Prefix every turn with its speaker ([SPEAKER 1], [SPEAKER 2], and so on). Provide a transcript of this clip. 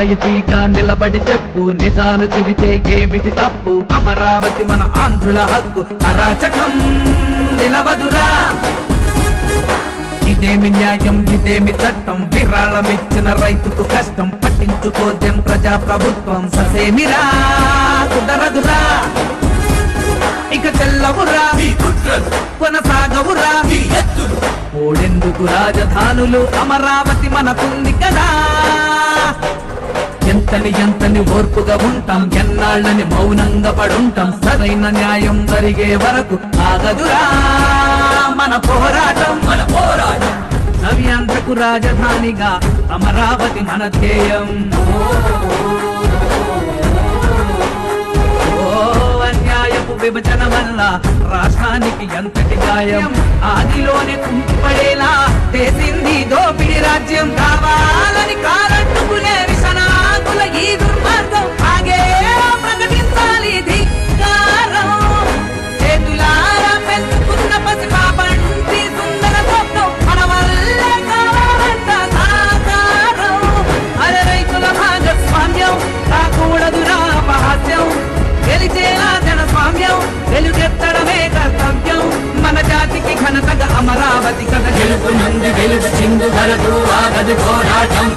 [SPEAKER 1] నిజాయితీగా నిలబడి చెప్పు, నిజాలు చెబితే ఏమిటి తప్పు? అమరావతి మన ఆంధ్రుల హక్కు, అరాచకం నిలవదురా. ఇదేమి న్యాయం, ఇదేమి చట్టం? విరాళమిచ్చిన రైతుకు కష్టం పట్టించుకోదేం ప్రజా ప్రభుత్వం? ససేమిరా కుదరదురా, ఇక చెల్లవురా కొనసాగవురా. ఓడెందుకు రాజధానులు, అమరావతి మనకుంది కదా. ఎంతని ఓర్పుగా ఉంటాం, ఎన్నాళ్ళని మౌనంగా పడుంటాం. సరైన న్యాయం జరిగే వరకు ఆగదురా మన పోరాటం. నవ్యాంధ్రకు రాజధానిగా అమరావతి మన ధ్యేయం. అన్యాయపు విభజన వల్ల రాష్ట్రానికి ఎంతటి గాయం, ఆదిలోనే కుంటిపడేలా చేసింది దోపిడి రాజ్యం. కావాలని కాలట్టుకునే విషనాకుల ఈ దుర్మార్గం ఆగే ప్రకటించాలి ధిక్కారం. చేతులారా పెంచుకున్న పసిపాపంటి సుందర స్వప్నం మన వల్లే కావాలంట సాకారం. అరే రైతుల భాగస్వామ్యం కాకూడదురా అపహాస్యం. గెలిచేలా జనస్వామ్యం, వెలుగెత్తడమే కర్తవ్యం. మన జాతికి ఘనతగా అమరావతి కథ. గెలుపు నుండి గెలుపు చిందు వరకు ఆగదు పోరాటం.